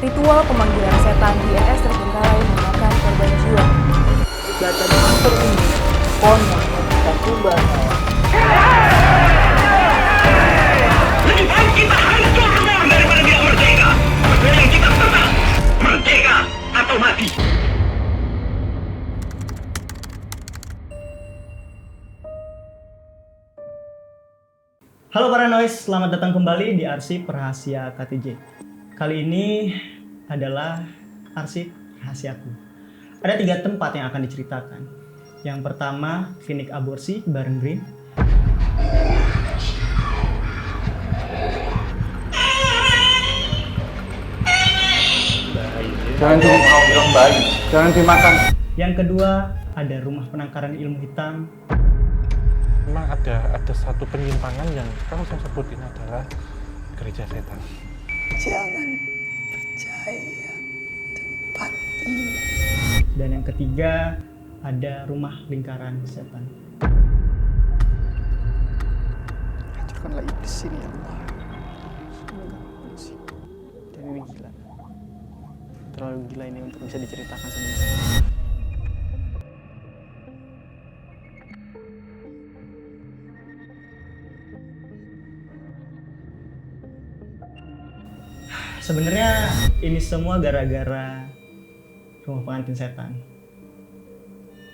Ritual pemanggilan setan di INS terbengkalai memakan korban jiwa. Data monster ini konyol dan tumbal. Lebih baik kita hancur semua daripada tidak merdeka. Yang kita tetap merdeka atau mati. Halo para noise, selamat datang kembali di Arsip Rahasia KTJ. Kali ini adalah Arsip Rahasiaku. Ada 3 tempat yang akan diceritakan. Yang pertama, klinik aborsi bareng Green. Jangan dimakan. Yang kedua, ada rumah penangkaran ilmu hitam. Memang ada satu penyimpangan yang kalau saya sebut ini adalah gereja setan. Jangan percaya tempat ini. Dan yang ketiga, ada rumah lingkaran setan. Hancurkanlah iblis ini ya Allah. Dan ini gila. Terlalu gila ini untuk bisa diceritakan sebenarnya. Sebenarnya ini semua gara-gara rumah pengantin setan.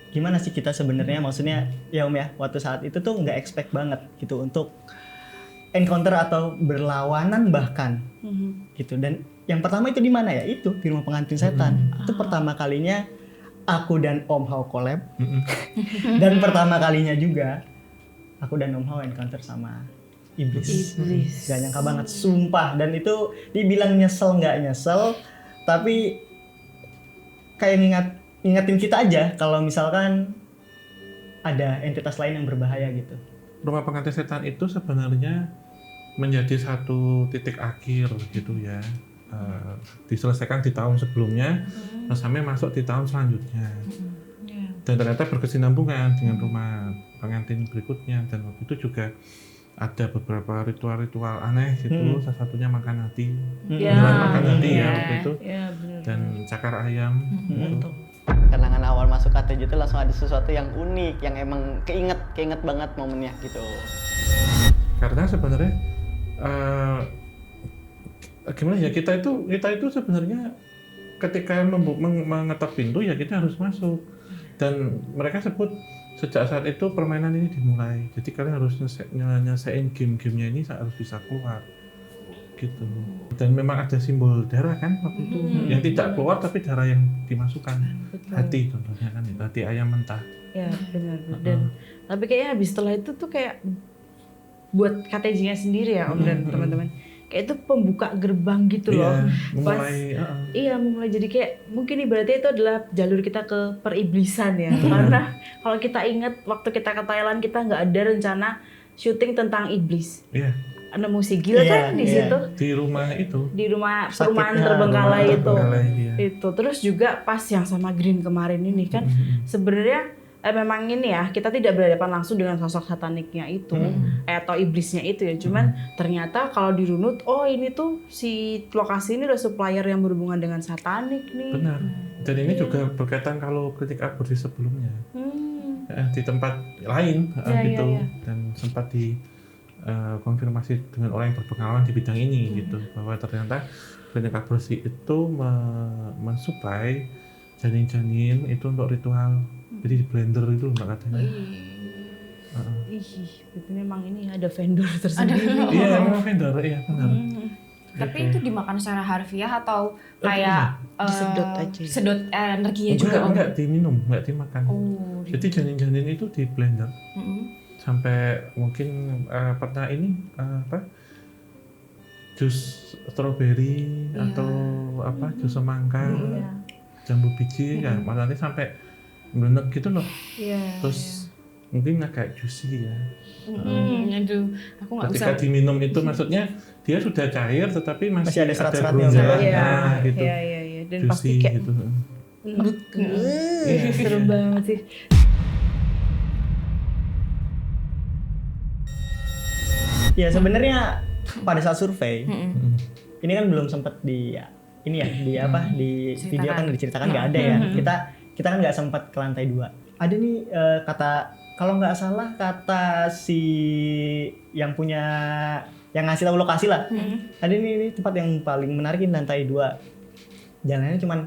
Gimana sih kita sebenarnya, maksudnya ya Om ya, waktu saat itu tuh nggak expect banget gitu untuk encounter atau berlawanan bahkan gitu. Dan yang pertama itu di mana ya? Itu di rumah pengantin setan. Itu pertama kalinya aku dan Om Hao collab. Dan pertama kalinya juga aku dan Om Hao encounter sama iblis. Gak nyangka banget, sumpah. Dan itu dibilang nyesel nggak nyesel, tapi kayak ngingetin kita aja kalau misalkan ada entitas lain yang berbahaya gitu. Rumah pengantin setan itu sebenarnya menjadi satu titik akhir gitu ya. Diselesaikan di tahun sebelumnya, sampai masuk di tahun selanjutnya. Dan ternyata berkesinambungan dengan rumah pengantin berikutnya. Dan waktu itu juga ada beberapa ritual-ritual aneh gitu, salah satunya makan hati, makan hati ya waktu itu, dan cakar ayam. Gitu. Kenangan awal masuk KTJ itu langsung ada sesuatu yang unik, yang emang keinget banget momennya gitu. Karena sebenarnya gimana ya, kita itu sebenarnya ketika mengetok pintu ya kita harus masuk. Dan mereka sebut sejak saat itu permainan ini dimulai. Jadi kalian harus nyelesain game-gamenya ini harus bisa keluar gitu. Dan memang ada simbol darah kan waktu itu yang tidak keluar tapi darah yang dimasukkan. Hati contohnya kan itu, hati ayam mentah. Ya benar. Dan tapi kayaknya habis setelah itu tuh kayak buat KTJ-nya sendiri ya Om dan teman-teman. Kayak itu pembuka gerbang gitu loh. Memulai jadi kayak mungkin ibaratnya itu adalah jalur kita ke periblisan ya. Karena kalau kita ingat waktu kita ke Thailand kita nggak ada rencana syuting tentang iblis. Nemu si Gil kan di situ. Di rumah itu. Di rumah perumahan terbengkalai itu. Iya. Itu terus juga pas yang sama Green kemarin ini kan sebenarnya memang ini ya, kita tidak berhadapan langsung dengan sosok sataniknya itu atau iblisnya itu ya. Cuman ternyata kalau dirunut, oh ini tuh si lokasi ini udah supplier yang berhubungan dengan satanik nih. Benar. Dan ini juga berkaitan kalau kritik aborsi sebelumnya. Di tempat lain gitu. Dan sempat di konfirmasi dengan orang yang berpengalaman di bidang ini gitu, bahwa ternyata klinik aborsi itu mensuplai janin-janin itu untuk ritual. Jadi di blender itu mbak katanya. Itu memang ini ada vendor tersendiri. Iya, memang vendor, iya benar. Tapi itu dimakan secara harfiah atau kayak disedot aja. Sedot energinya juga Om? Enggak diminum, enggak dimakan. Jadi janin-janin itu di blender. Sampai mungkin pernah ini jus stroberi atau jus semangka, jambu biji ya, malah nanti sampai melenek gitu loh. Terus mungkin agak juicy ya. Aduh, aku nggak bisa. Ketika diminum itu maksudnya dia sudah cair tetapi masih ada serat-seratnya. grunjanya gitu. Iya. Dan Juicy, pasti kayak gitu. Serem banget sih. Ya sebenarnya pada saat survei ini kan belum sempat ini ya di apa di video kan diceritakan nggak ada ya. Kita kan nggak sempat ke lantai 2. Ada nih kalau nggak salah kata si yang ngasih tahu lokasi lah. Ada ini tempat yang paling menarik di lantai 2. Jalannya cuman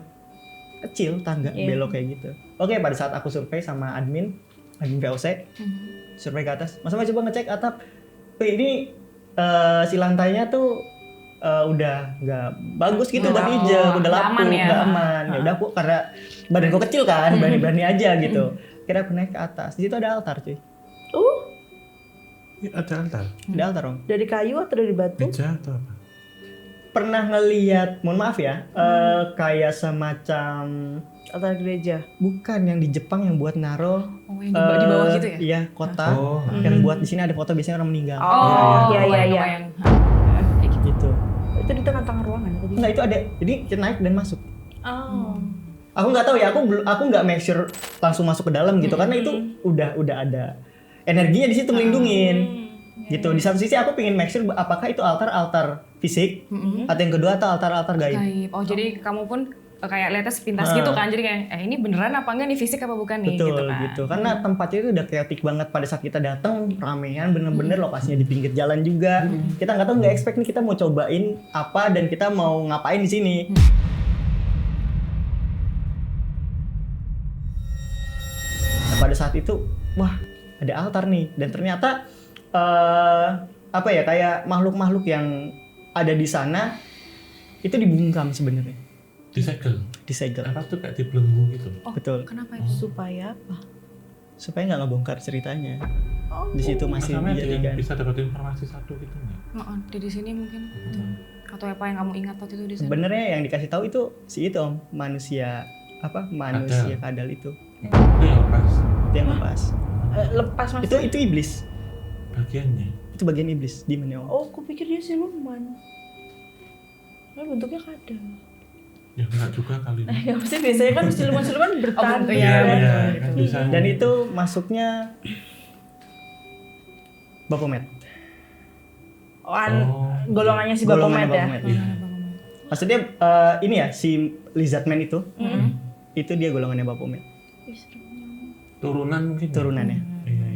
kecil, tangga belok kayak gitu. Oke, pada saat aku survei sama admin VOC, survei ke atas, Mas coba ngecek atap. Ini si lantainya tuh udah nggak bagus gitu buat hijau, udah lapuk, nggak aman. Ya udah aku karena badanku kecil kan, berani aja gitu. Kira aku naik ke atas, di situ ada altar cuy. Ya, ada altar. Ada altar om. Dari kayu atau dari batu? Meja atau apa? Pernah ngelihat, mohon maaf ya, kayak semacam Altar gereja. bukan yang di Jepang yang buat naro yang di bawah gitu ya? Iya, kotak. Yang buat di sini ada foto biasanya orang meninggal. Iya. Gitu. Itu di tengah-tengah ruangan tadi. Enggak, itu ada. Jadi kita naik dan masuk. Oh. Aku nggak tahu ya, aku nggak make sure langsung masuk ke dalam gitu karena itu udah ada energinya di situ melindungin. Gitu. Di satu sisi aku pengen make sure apakah itu altar fisik atau yang kedua atau altar gaib. Oh, jadi kamu pun kayak lihatnya sepintas gitu kan. Jadi kayak ini beneran apa enggak nih, fisik apa bukan nih Betul, gitu kan. gitu. Karena tempatnya itu udah chaotic banget pada saat kita datang, ramean bener-bener lokasinya di pinggir jalan juga. Kita nggak tahu, nggak expect nih kita mau cobain apa dan kita mau ngapain di sini. Nah, pada saat itu, wah, ada altar nih dan ternyata apa ya, kayak makhluk-makhluk yang ada di sana itu dibungkam sebenarnya. Disegel. Apa tuh kayak dibelenggu gitu. Betul. Kenapa itu? Supaya apa? Supaya nggak ngebongkar ceritanya. Di situ masih Sama ada yang dijadikan. bisa dapat informasi satu gitu nggak? Di sini mungkin gitu. Atau apa yang kamu ingat waktu itu di sana? Sebenarnya yang dikasih tahu itu si itu om, manusia kadal itu. Itu yang lepas Itu yang lepas. Lepas maksudnya? Itu iblis. bagiannya. Itu bagian iblis di mana om? Oh, aku pikir dia siluman. Nah, bentuknya kadal. Ya enggak juga kali ini. Ya maksudnya biasanya kan siluman-siluman bertanda. Kan bisa. Dan itu masuknya Baphomet. Golongannya si Baphomet ya. Iya. Maksudnya ini ya si Lizardman itu dia golongannya Baphomet. Turunan mungkin. Turunannya. Iya.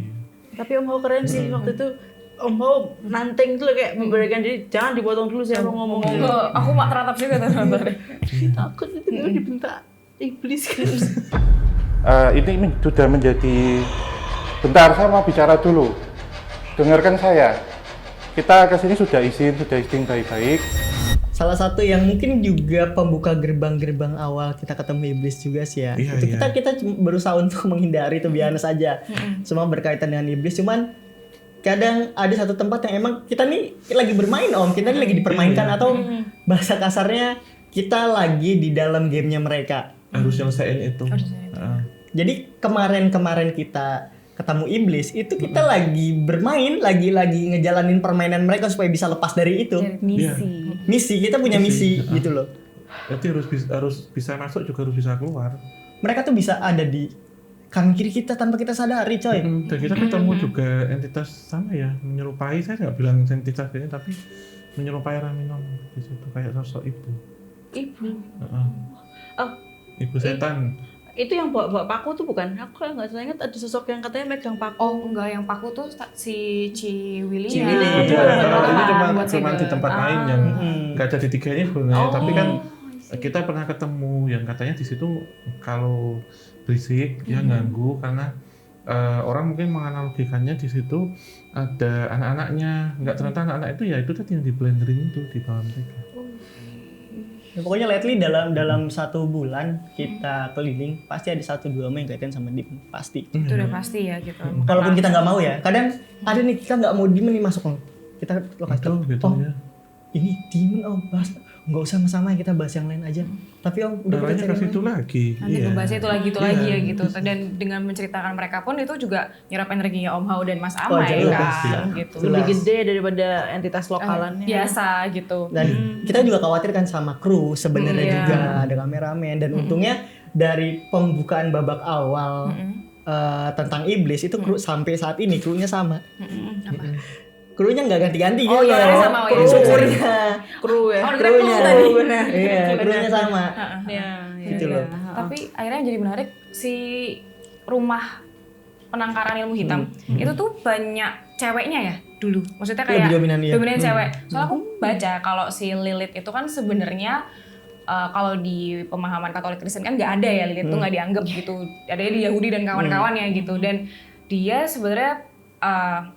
Tapi Om Hao keren sih waktu itu. Om Hao nanteng tuh kayak memberikan diri, jangan dipotong dulu saya mau ngomong. Aku mak teratap juga tuh nontonnya. Takut itu dibentak iblis kan. Ini sudah menjadi. Bentar, saya mau bicara dulu. Dengarkan saya. Kita kesini sudah izin baik-baik. Salah satu yang mungkin juga pembuka gerbang-gerbang awal kita ketemu iblis juga sih ya. Iya, Itu iya. kita berusaha untuk menghindari itu biasa saja. Semua berkaitan dengan iblis, cuman kadang ada satu tempat yang emang kita nih lagi bermain om, kita nih lagi dipermainkan atau bahasa kasarnya kita lagi di dalam gamenya mereka. Harus nyelesain itu. Jadi kemarin kita ketemu iblis itu kita lagi bermain, lagi ngejalanin permainan mereka supaya bisa lepas dari itu. Misi kita punya misi gitu loh. Berarti harus bisa masuk juga harus bisa keluar. Mereka tuh bisa ada di kanan kiri kita tanpa kita sadari coy. Dan kita ketemu juga entitas sama ya, menyerupai, saya nggak bilang entitas ini tapi menyerupai Raminon di situ kayak sosok ibu. Ibu. Oh, Ibu setan. itu yang bawa paku tuh bukan? Aku kalau nggak salah ingat ada sosok yang katanya megang paku. Oh enggak, yang paku tuh si Willy. Willy. Ini cuma buat di tempat lain yang nggak ada di tiga ini sebenarnya. Tapi kan kita pernah ketemu yang katanya di situ kalau berisik ya ganggu karena orang mungkin menganalogikannya di situ ada anak-anaknya. Nggak, ternyata anak-anak itu ya itu tadi yang di blenderin itu di bawah mereka. Ya, pokoknya lately dalam 1 bulan kita keliling pasti ada 1-2 yang kaitan sama demon pasti. Itu udah pasti ya gitu. Kalaupun kita nggak mau ya, kadang ada nih kita nggak mau demon nih masuk om. Kita lokasi Itu gitu om, ya. ini demon om, bahas nggak usah sama-sama kita bahas yang lain aja. Tapi om udah kita Caranya cari ke situ yang lain. lagi. Nanti ngebahasnya itu lagi lagi ya gitu. Dan dengan menceritakan mereka pun itu juga nyerap energinya Om Hao dan Mas Amai jelas, kan gitu. Lebih gede daripada entitas lokalannya. Biasa gitu. Dan kita juga khawatir kan sama kru sebenarnya juga ada kameramen dan untungnya dari pembukaan babak awal tentang iblis itu kru sampai saat ini krunya sama. krunya nggak ganti-ganti Oh, gitu. iya, sama, oh, iya. Supportnya. Kru ya. Oh, kira kru tadi. Benar. Iya, krunya sama. Iya, Gitu loh. Tapi akhirnya jadi menarik si rumah penangkaran ilmu hitam itu tuh banyak ceweknya ya dulu. Maksudnya kayak Lebih dominan, iya. cewek. Soalnya aku baca kalau si Lilith itu kan sebenarnya kalau di pemahaman Katolik Kristen kan nggak ada ya Lilith tuh nggak dianggap gitu. Adanya di Yahudi dan kawan-kawannya gitu. Dan dia sebenarnya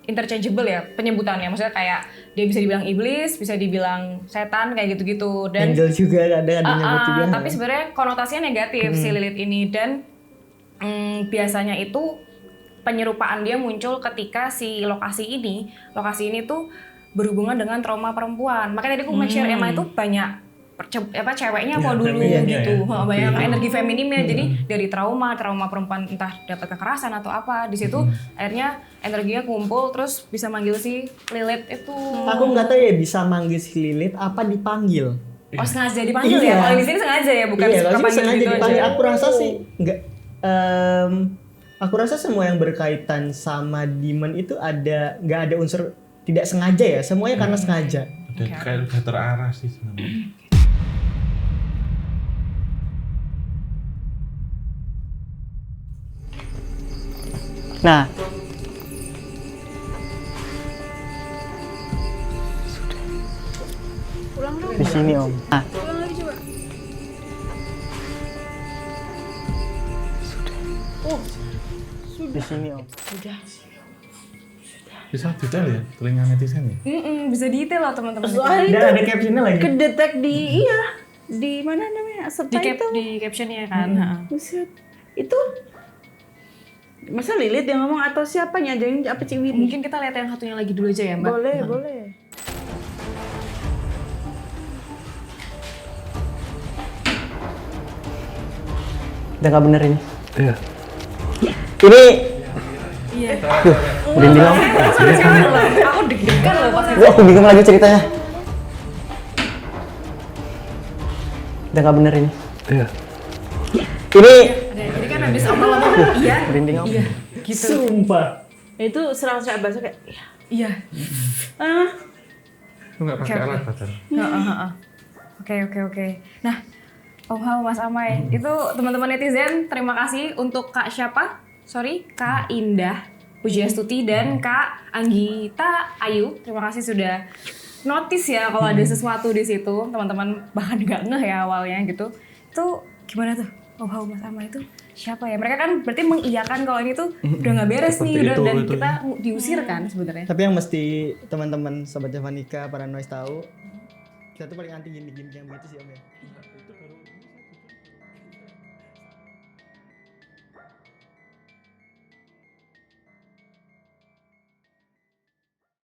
interchangeable ya penyebutannya. Maksudnya kayak dia bisa dibilang iblis, bisa dibilang setan kayak gitu-gitu. Dan Angel juga ada nyebut juga. tapi sebenarnya konotasinya negatif si Lilith ini dan biasanya itu penyerupaan dia muncul ketika si lokasi ini tuh berhubungan dengan trauma perempuan. Makanya tadi aku share Emma itu banyak ceweknya kok dulu femininnya gitu. ya. Banyak energi femininnya. Jadi dari trauma perempuan entah dapat kekerasan atau apa. Di situ akhirnya energinya kumpul terus bisa manggil si Lilith itu. Aku nggak tahu ya bisa manggil si Lilith apa dipanggil. Oh, sengaja dipanggil Iya. ya. Kalau di sini sengaja ya, bukan Iya, suka kalau sih panggil sengaja gitu dipanggil. aja. Aku rasa sih nggak. Aku rasa semua yang berkaitan sama demon itu nggak ada unsur tidak sengaja ya. Semuanya karena sengaja. Dan kayak udah terarah sih sebenarnya. Nah, di sini Om. Nah, di sini Om. Bisa detail ya telinga netizen ya. Bisa detail loh teman-teman. Soalnya Dan ada captionnya lagi. kedetek di mana namanya? Serta itu. Di captionnya kan. Buset. Itu masa Lilith yang ngomong atau siapanya? Jangan apa Ciwi? Mungkin kita lihat yang satunya lagi dulu aja ya, Mbak. Boleh, boleh. Udah nggak bener ini. Iya. Ini Iya. merinding Om. Aku deg-degan loh pas itu. Wah, aku bingung lagi ceritanya. Udah nggak bener ini. Iya. Ini Jadi kan habis ngomong iya, merinding Om. gitu. Sumpah. Itu serang-serang bahasa kayak Iya. ah, Lu nggak pakai alat badan. Oke. Nah, Om Hao, Mas Amai, itu teman-teman netizen, terima kasih untuk Kak siapa? Sorry, Kak Indah Pujiastuti dan Kak Anggita Ayu. Terima kasih sudah notice ya kalau ada sesuatu di situ. Teman-teman bahkan nggak ngeh ya awalnya gitu. Itu gimana tuh? Om Hao, Mas Amai itu siapa ya? Mereka kan berarti mengiyakan kalau ini tuh udah nggak beres nih, Seperti dan itu. kita diusir kan sebenarnya. Tapi yang mesti teman-teman sobat Javanika para noise tahu, kita tuh paling anti gimmick-gimmick yang begitu sih Om ya.